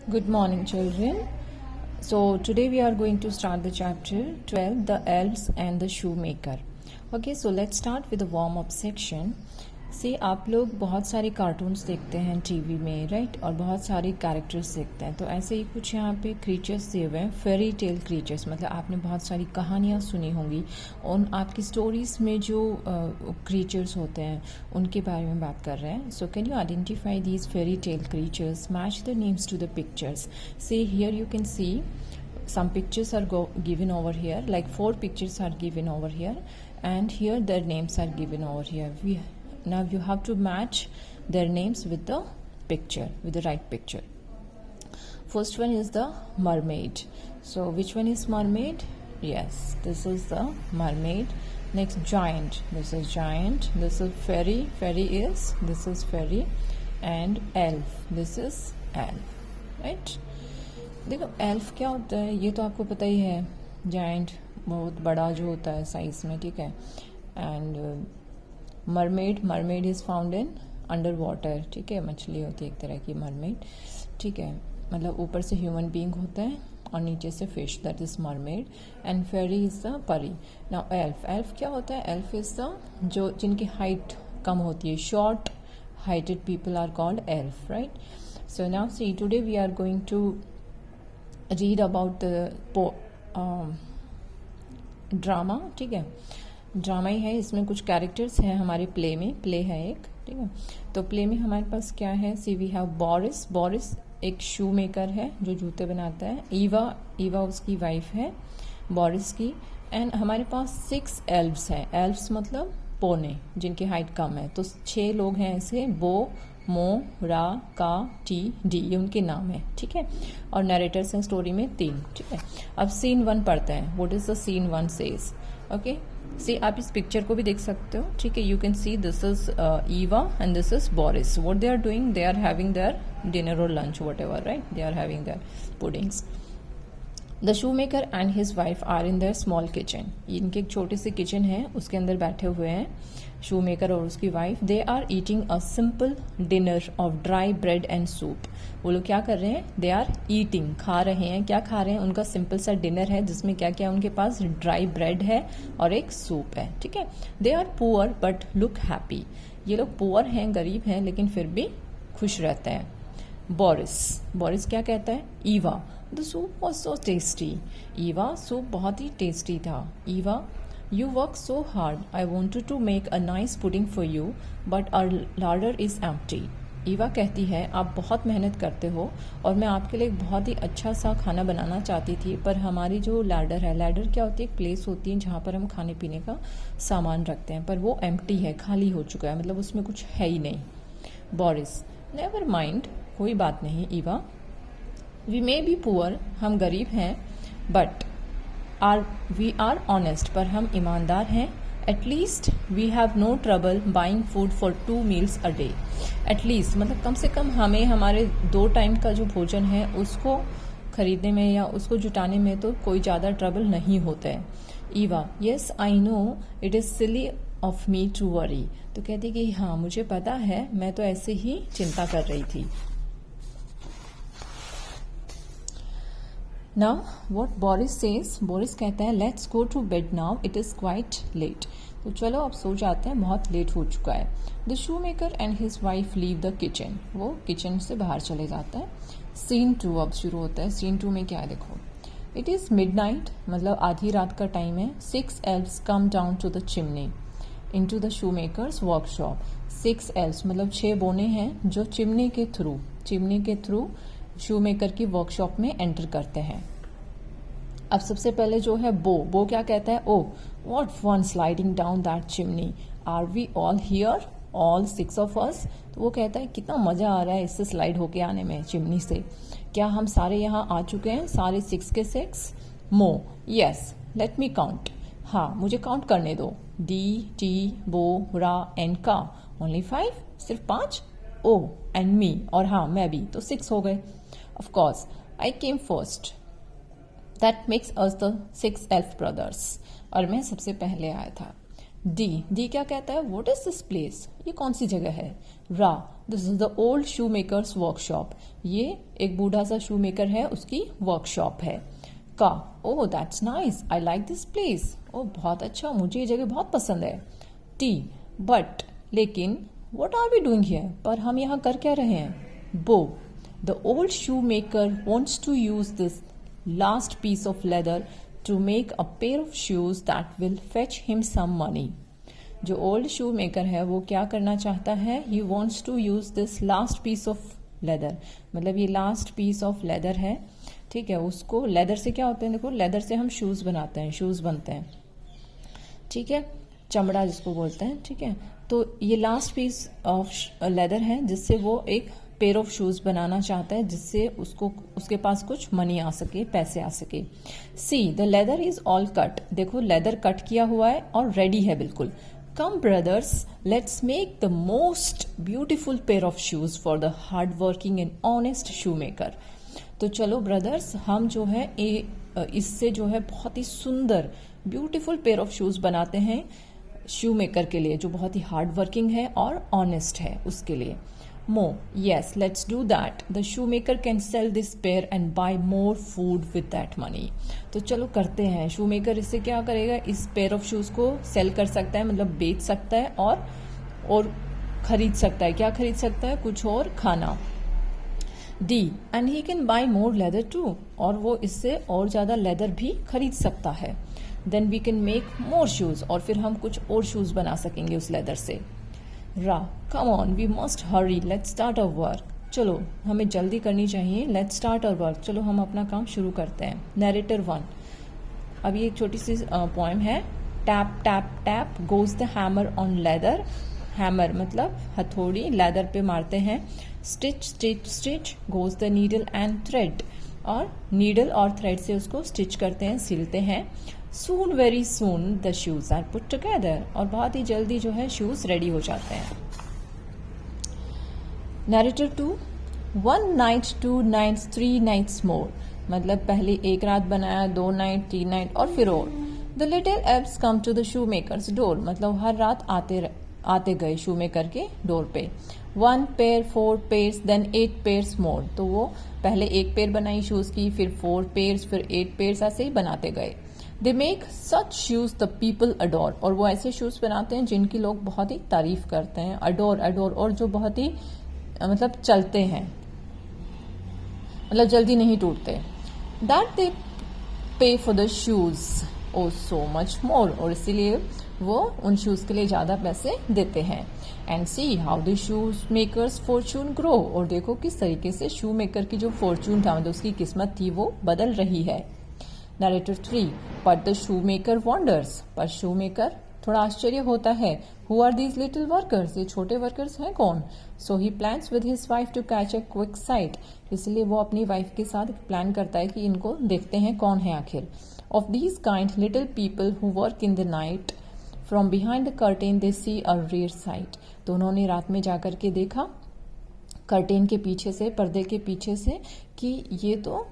Good morning, children. So, today we are going to start the chapter 12, The Elves and the Shoemaker. Okay, so let's start with the warm-up section. See, आप लोग बहुत सारे cartoons देखते हैं TV में, right? और बहुत सारे कैरेक्टर्स देखते हैं. तो ऐसे ही कुछ यहाँ पे क्रीचर्स दिए हुए हैं, फेरी टेल क्रीचर्स. मतलब आपने बहुत सारी कहानियाँ सुनी होंगी. उन आपकी स्टोरीज में जो क्रीचर्स होते हैं उनके बारे में बात कर रहे हैं. So can you identify these fairy tale creatures, match the names to the pictures. See here you can see some pictures are given over here, like 4 pictures are given over here, and here their names are given over here. Now you have to match their names with the picture, with the right picture. First one is the mermaid. So which one is mermaid? Yes, this is the mermaid. Next, giant. This is giant. This is fairy. This is fairy. And elf. This is elf. Right? देखो elf क्या होता है ये तो आपको पता ही है. Giant बहुत बड़ा जो होता है साइज में, ठीक है. And mermaid is found in under water, ठीक है. मछली होती है एक तरह की मरमेड, ठीक है. मतलब ऊपर से ह्यूमन बीइंग होता है और नीचे से fish, that is mermaid. And fairy is the परी. नाउ एल्फ क्या होता है? एल्फ इज़ द जो जिनकी हाइट कम होती है, short heighted people are called elf, right. So now see today we are going to read about drama, ठीक है. ड्रामा ही है, इसमें कुछ कैरेक्टर्स हैं हमारे प्ले में. प्ले है एक, ठीक है. तो प्ले में हमारे पास क्या है? सी वी हैव बोरिस एक शू मेकर है जो जूते बनाता है. ईवा उसकी वाइफ है बोरिस की. एंड हमारे पास 6 एल्व्स हैं. एल्व्स मतलब पौने जिनकी हाइट कम है. तो 6 लोग हैं ऐसे, बो, मो, रा, का, टी, डी, ये उनके नाम है, ठीक है. और नरेटर्स हैं स्टोरी में 3, ठीक है. अब सीन 1 पढ़ते हैं. What is the scene 1 says? Okay, see आप इस पिक्चर को भी देख सकते हो, ठीक है. You can see this is Eva and this is Boris. What they are doing? They are having their dinner और lunch, whatever, right. They are having their puddings. The shoe maker and his wife are in their small kitchen. इनके एक छोटी सी kitchen है, उसके अंदर बैठे हुए हैं शू मेकर और उसकी wife. They are eating a simple dinner of dry bread and soup. वो लोग क्या कर रहे हैं? दे आर ईटिंग, खा रहे हैं. क्या खा रहे हैं? उनका सिंपल सा डिनर है जिसमें क्या क्या उनके पास ड्राई ब्रेड है और एक सूप है, ठीक है. They are poor but look happy. ये लोग पुअर हैं, गरीब हैं, लेकिन फिर भी खुश रहते हैं. बोरिस क्या कहता है? Eva, the soup was so tasty. Eva, soup बहुत ही टेस्टी था. Eva, You work so hard. I wanted to make a nice pudding for you, but our larder is empty. Eva कहती है आप बहुत मेहनत करते हो और मैं आपके लिए एक बहुत ही अच्छा सा खाना बनाना चाहती थी, पर हमारी जो लैडर है, लैडर क्या होती है? एक प्लेस होती है जहाँ पर हम खाने पीने का सामान रखते हैं, पर वो एम्प्टी है, खाली हो चुका है, मतलब उसमें कुछ है ही नहीं. बोरिस, नेवर माइंड, कोई बात नहीं Eva. We may be poor, हम गरीब हैं, बट वी आर ऑनेस्ट, पर हम ईमानदार हैं. At least we have no trouble buying food for 2 meals a day. At least मतलब कम से कम हमें हमारे 2 टाइम का जो भोजन है उसको खरीदने में या उसको जुटाने में तो कोई ज़्यादा ट्रबल नहीं होता है. Eva, yes I know it is silly of me to worry. तो कहती कि हाँ मुझे पता है, मैं तो ऐसे ही चिंता कर रही थी. Now what Boris says? Boris कहता है let's go to bed now, it is quite late. तो चलो अब सो जाते हैं, बहुत लेट हो चुका है. The shoe maker and his wife leave the kitchen. वो किचन से बाहर चले जाता है. सीन 2 अब शुरू होता है. सीन 2 में क्या है देखो. इट इज़ मिडनाइट, मतलब आधी रात का टाइम है. 6 elves come down to the chimney into the shoemaker's workshop. 6 elves मतलब 6 बोने हैं जो चिमनी के थ्रू शू मेकर की वर्कशॉप में एंटर करते हैं. अब सबसे पहले जो है बो क्या कहता है? Oh what fun sliding down that chimney, are we all here, all 6 of us. तो वो कहता है कितना मजा आ रहा है इससे स्लाइड होके आने में, चिमनी से. क्या हम सारे यहाँ आ चुके हैं, सारे 6 के 6? मो, यस, लेट मी काउंट. हाँ मुझे काउंट करने दो. डी, टी, बो, रा एंड का. ओनली 5, सिर्फ 5. ओ एंड मी, और हाँ मैं भी, तो 6 हो गए. Of course, I came first. That makes us the 6 elf brothers. और मैं सबसे पहले आया था. डी क्या कहता है, व्हाट इज दिस प्लेस, ये कौन सी जगह है। रा, this is the old shoe makers workshop, ये एक बूढ़ा सा शू मेकर है, उसकी वर्कशॉप है। का, oh that's nice, I like this place, oh बहुत अच्छा, मुझे ये जगह बहुत पसंद है। टी, बट लेकिन, what are we doing here, पर हम यहाँ कर क्या रहे हैं। बो, the old shoemaker wants to use this last piece of leather to make a pair of shoes that will fetch him some money. जो ओल्ड शू मेकर है वो क्या करना चाहता है, he wants to use this last piece of leather, मतलब ये last piece of leather है, ठीक है। उसको लेदर से क्या होते हैं, देखो लेदर से हम शूज बनाते हैं, शूज बनते हैं, ठीक है, चमड़ा जिसको बोलते हैं, ठीक है। तो ये लास्ट पीस ऑफ लेदर है जिससे वो एक पेयर ऑफ शूज बनाना चाहता है, जिससे उसको उसके पास कुछ मनी आ सके, पैसे आ सके। See, the leather is all cut, देखो लेदर कट किया हुआ है और रेडी है बिल्कुल। Come brothers, let's make the most beautiful pair of shoes for the hard working and honest shoemaker. तो चलो ब्रदर्स, हम जो है इससे जो है बहुत ही सुंदर ब्यूटीफुल पेयर ऑफ शूज बनाते हैं शू मेकर के लिए, जो बहुत ही हार्ड वर्किंग है और ऑनेस्ट है उसके लिए। Mo, yes, let's do that. The shoemaker can sell this pair and buy more food with that money. तो चलो करते हैं, शू मेकर इससे क्या करेगा, इस पेयर ऑफ शूज को सेल कर सकता है, मतलब बेच सकता है और खरीद सकता है, क्या खरीद सकता है, कुछ और खाना। डी, and he can buy more leather too, और वो इससे और ज़्यादा लेदर भी खरीद सकता है। Then we can make more shoes, और फिर हम कुछ और शूज बना सकेंगे उस लेदर से। रा, come on we must hurry, let's start our work, चलो हमें जल्दी करनी चाहिए, लेट्स स्टार्ट आवर वर्क, चलो हम अपना काम शुरू करते हैं। नरेटर 1, अब ये एक छोटी सी पोएम है। Tap tap tap goes the hammer on leather, hammer मतलब हथौड़ी, लेदर पे मारते हैं। Stitch stitch stitch goes the needle and thread, और नीडल और थ्रेड से उसको स्टिच करते हैं, सिलते हैं। Soon, very soon, the shoes are put together, और बहुत ही जल्दी जो है शूज रेडी हो जाते हैं। Narrator 2, 1 night, 2 nights, 3 nights more, मतलब पहले एक रात बनाया, 2 नाइट, 3 नाइट और फिर और। The little elves come to the shoemaker's door, मतलब हर रात आते गए शू मेकर के डोर पे। 1 pair, 4 pairs, then 8 pairs more, तो वो पहले एक पेयर बनाई शूज की, फिर 4 pairs, फिर 8 pairs, ऐसे ही बनाते गए। They make such shoes the people adore, और वो ऐसे शूज बनाते हैं जिनकी लोग बहुत ही तारीफ करते हैं। अडोर अडोर, और जो बहुत ही मतलब चलते हैं, मतलब जल्दी नहीं टूटते। That they pay for the shoes oh so much more, और इसीलिए वो उन शूज के लिए ज्यादा पैसे देते हैं। And see how the shoes makers Fortune grow, और देखो किस तरीके से शू मेकर की जो फॉर्चून था, मतलब उसकी किस्मत थी, वो बदल रही है। Narrator 3, but the shoe maker wonders, पर शू मेकर थोड़ा आश्चर्य होता है। Who are these little workers, ये छोटे वर्कर्स हैं कौन। So he plans with his wife to catch a quick sight, इसलिए वो अपनी वाइफ के साथ प्लान करता है कि इनको देखते हैं कौन है आखिर। Of these kind little people who work in the night, from behind the curtain they see a rare sight, तो उन्होंने रात में जाकर के देखा कर्टेन के पीछे से, पर्दे के पीछे से, कि ये तो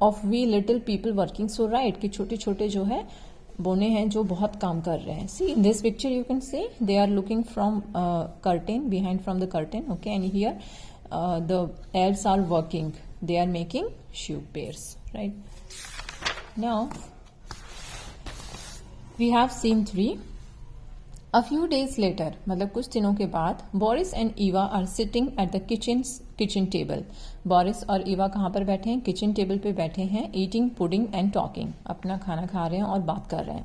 of we little people working so right, कि छोटे छोटे जो है बोने हैं जो बहुत काम कर रहे हैं। See in this picture you can see they are looking from curtain, behind from the curtain, okay, and here the elves are working, they are making shoe pairs, right? Now we have scene 3. A few days later, मतलब कुछ दिनों के बाद, Boris and Eva are sitting at the kitchen table, Boris और Eva कहाँ पर बैठे हैं, किचन टेबल पे बैठे हैं। ईटिंग पुडिंग एंड टॉकिंग, अपना खाना खा रहे हैं और बात कर रहे हैं।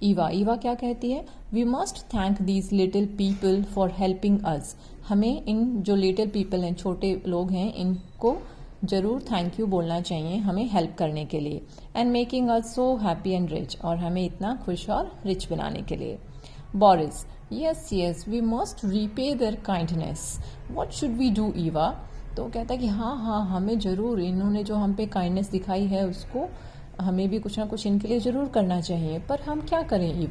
ईवा क्या कहती है, we must thank these little people for helping us, हमें इन जो लिटिल पीपल हैं, छोटे लोग हैं, इनको जरूर थैंक यू बोलना चाहिए हमें हेल्प करने के लिए। And making us so happy and rich, और हमें इतना खुश और रिच बनाने के लिए। Boris, yes yes we must repay their kindness, what should we do Eva, तो कहता है कि हाँ हमें जरूर, इन्होंने जो हम पे काइंडनेस दिखाई है उसको हमें भी कुछ ना कुछ इनके लिए जरूर करना चाहिए, पर हम क्या करें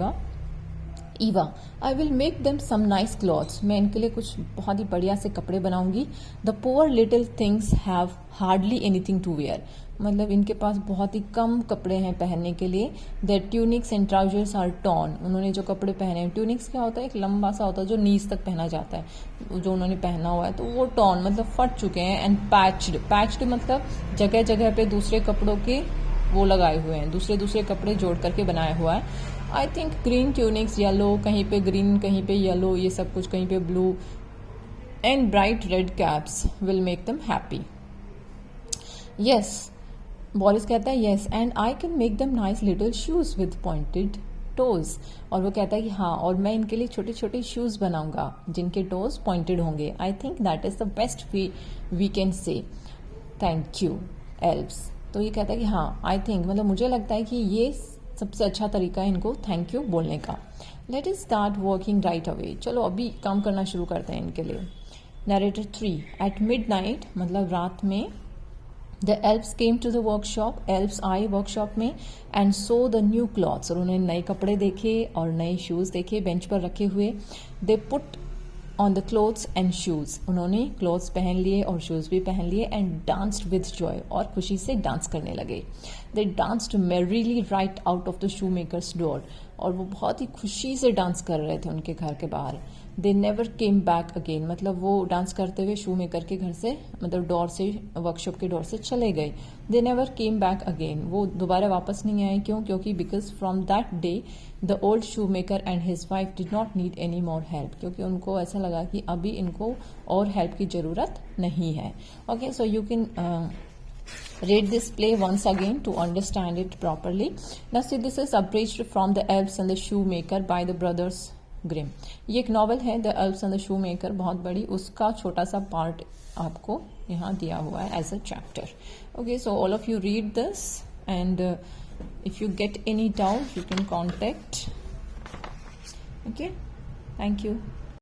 Eva, I will make them some nice clothes, मैं इनके लिए कुछ बहुत ही बढ़िया से कपड़े बनाऊंगी। The poor little things have hardly anything to wear, मतलब इनके पास बहुत ही कम कपड़े हैं पहनने के लिए। Their tunics and trousers are torn, उन्होंने जो कपड़े पहने हैं, ट्यूनिक्स क्या होता है, एक लंबा सा होता है जो नीज तक पहना जाता है, जो उन्होंने पहना हुआ है, तो वो टॉर्न मतलब फट चुके हैं। एंड पैच्ड, पैच्ड मतलब जगह जगह पे दूसरे कपड़ों के वो लगाए हुए हैं, दूसरे दूसरे कपड़े जोड़ करके बनाया हुआ है। I think green tunics, yellow, कहीं पे ग्रीन कहीं पे येलो, ये सब कुछ, कहीं पे blue, and bright red caps will make them happy. Yes, Boris कहता है yes, and I can make them nice little shoes with pointed toes, और वो कहता है कि हाँ, और मैं इनके लिए छोटे छोटे शूज बनाऊंगा जिनके टोज पॉइंटेड होंगे। I think that is the best we can say thank you elves. तो ये कहता है कि हाँ, आई थिंक मतलब मुझे लगता है कि ये सबसे अच्छा तरीका है इनको थैंक यू बोलने का। Let's start working right away, चलो अभी काम करना शुरू करते हैं इनके लिए। नरेटर 3, एट मिडनाइट मतलब रात में, the elves came to the workshop, elves आए वर्कशॉप में, and so the new clothes, और उन्होंने नए कपड़े देखे और नए शूज देखे बेंच पर रखे हुए। They put on the clothes and shoes, उन्होंने क्लोथ्स पहन लिए और शूज भी पहन लिए। एंड डांस्ड विद जॉय, और खुशी से डांस करने लगे। They danced merrily right out of the shoemaker's door, और वो बहुत ही खुशी से डांस कर रहे थे उनके घर के बाहर। They never came back again, मतलब वो डांस करते हुए शू मेकर के घर से, मतलब डोर से, वर्कशॉप के डोर से चले गए। They never came back again, वो दोबारा वापस नहीं आए। क्यों? क्योंकि because from that day the old shoe maker and his wife did not need any more help, क्योंकि उनको ऐसा लगा कि अभी इनको और हेल्प की जरूरत नहीं है। Okay, so you can read this play once again to understand it properly. Now see, this is abridged from The Elves and the Shoemaker by the Brothers Grimm. ये एक नॉवल है the elves and the shoemaker, बहुत बड़ी, उसका छोटा सा part आपको यहाँ दिया हुआ है as a chapter. Okay, so all of you read this, and if you get any doubt you can contact. Okay, thank you.